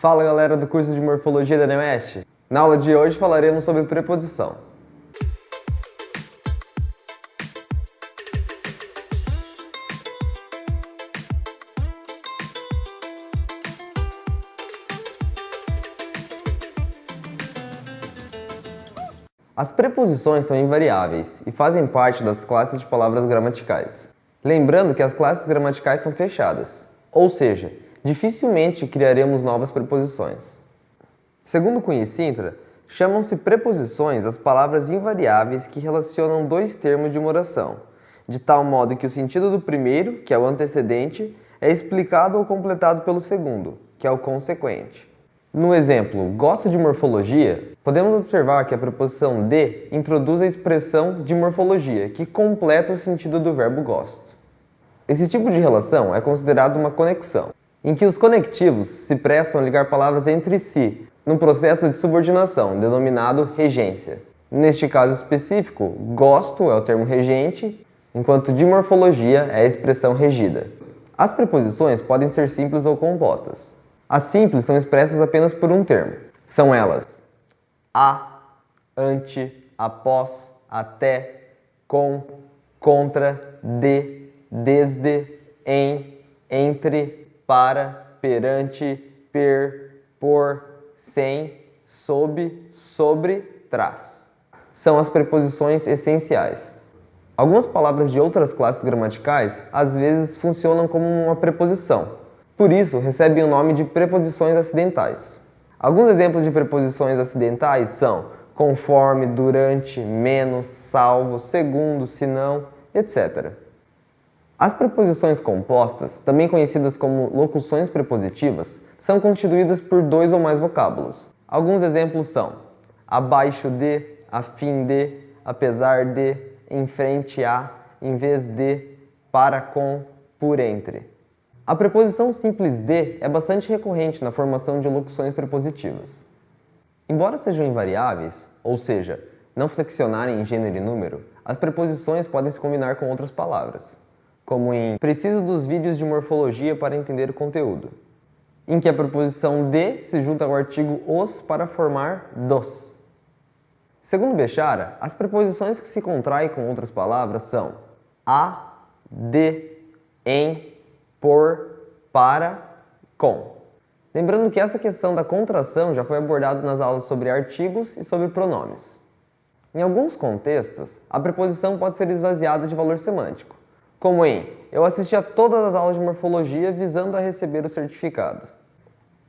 Fala galera do curso de Morfologia da UniOeste! Na aula de hoje falaremos sobre preposição. As preposições são invariáveis e fazem parte das classes de palavras gramaticais. Lembrando que as classes gramaticais são fechadas, ou seja, dificilmente criaremos novas preposições. Segundo Cunha e Sintra, chamam-se preposições as palavras invariáveis que relacionam dois termos de uma oração, de tal modo que o sentido do primeiro, que é o antecedente, é explicado ou completado pelo segundo, que é o consequente. No exemplo, gosto de morfologia, podemos observar que a preposição de introduz a expressão de morfologia, que completa o sentido do verbo gosto. Esse tipo de relação é considerado uma conexão, em que os conectivos se prestam a ligar palavras entre si, num processo de subordinação, denominado regência. Neste caso específico, gosto é o termo regente, enquanto de morfologia é a expressão regida. As preposições podem ser simples ou compostas. As simples são expressas apenas por um termo. São elas a, ante, após, até, com, contra, de, desde, em, entre, para, perante, per, por, sem, sob, sobre, tras. São as preposições essenciais. Algumas palavras de outras classes gramaticais às vezes funcionam como uma preposição. Por isso, recebem o nome de preposições acidentais. Alguns exemplos de preposições acidentais são conforme, durante, menos, salvo, segundo, senão, etc. As preposições compostas, também conhecidas como locuções prepositivas, são constituídas por dois ou mais vocábulos. Alguns exemplos são abaixo de, a fim de, apesar de, em frente a, em vez de, para com, por entre. A preposição simples de é bastante recorrente na formação de locuções prepositivas. Embora sejam invariáveis, ou seja, não flexionarem em gênero e número, as preposições podem se combinar com outras palavras, como em preciso dos vídeos de morfologia para entender o conteúdo, em que a preposição de se junta ao artigo os para formar dos. Segundo Bechara, as preposições que se contraem com outras palavras são a, de, em, por, para, com. Lembrando que essa questão da contração já foi abordada nas aulas sobre artigos e sobre pronomes. Em alguns contextos, a preposição pode ser esvaziada de valor semântico, como em eu assisti a todas as aulas de morfologia visando a receber o certificado.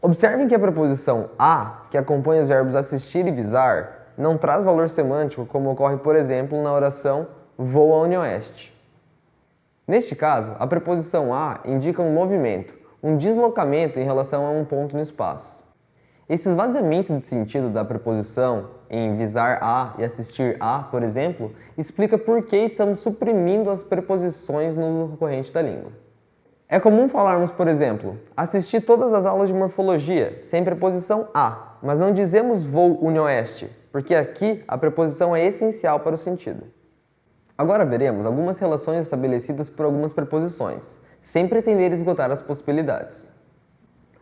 Observem que a preposição a, que acompanha os verbos assistir e visar, não traz valor semântico como ocorre, por exemplo, na oração vou à UniOeste. Neste caso, a preposição a indica um movimento, um deslocamento em relação a um ponto no espaço. Esse esvaziamento de sentido da preposição em visar a e assistir a, por exemplo, explica por que estamos suprimindo as preposições no uso recorrente da língua. É comum falarmos, por exemplo, assisti todas as aulas de morfologia, sem preposição a, mas não dizemos vou UniOeste, porque aqui a preposição é essencial para o sentido. Agora veremos algumas relações estabelecidas por algumas preposições, sem pretender esgotar as possibilidades.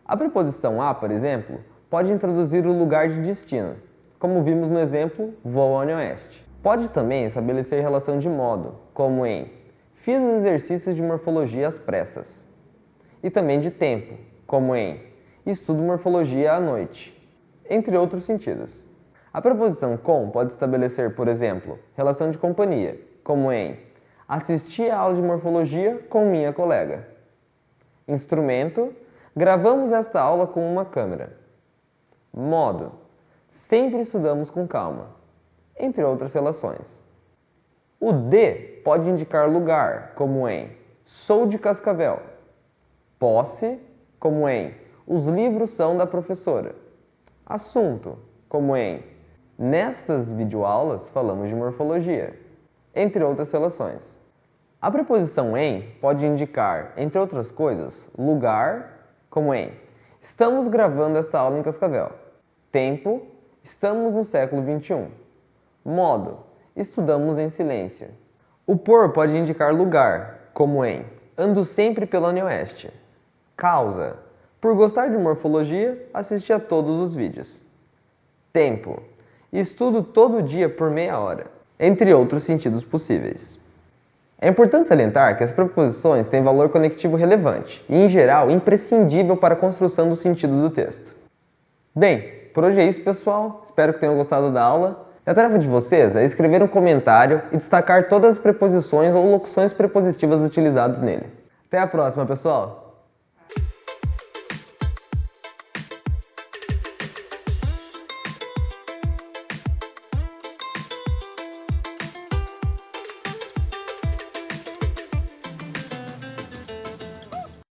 A preposição a, por exemplo, pode introduzir o lugar de destino, como vimos no exemplo vou à UniOeste. Pode também estabelecer relação de modo, como em fiz os exercícios de morfologia às pressas. E também de tempo, como em estudo morfologia à noite, entre outros sentidos. A preposição com pode estabelecer, por exemplo, relação de companhia, como em assisti a aula de morfologia com minha colega. Instrumento, gravamos esta aula com uma câmera. Modo, sempre estudamos com calma, entre outras relações. O de pode indicar lugar, como em sou de Cascavel. Posse, como em os livros são da professora. Assunto, como em nestas videoaulas falamos de morfologia, entre outras relações. A preposição em pode indicar, entre outras coisas, lugar, como em estamos gravando esta aula em Cascavel. Tempo, estamos no século XXI. Modo, estudamos em silêncio. O por pode indicar lugar, como em ando sempre pela UniOeste. Causa, Por gostar de morfologia, assisti a todos os vídeos. Tempo. Estudo todo dia por meia hora, entre outros sentidos possíveis. É importante salientar que as preposições têm valor conectivo relevante e, em geral, imprescindível para a construção do sentido do texto. Bem, por hoje é isso, pessoal. Espero que tenham gostado da aula. A tarefa de vocês é escrever um comentário e destacar todas as preposições ou locuções prepositivas utilizadas nele. Até a próxima, pessoal!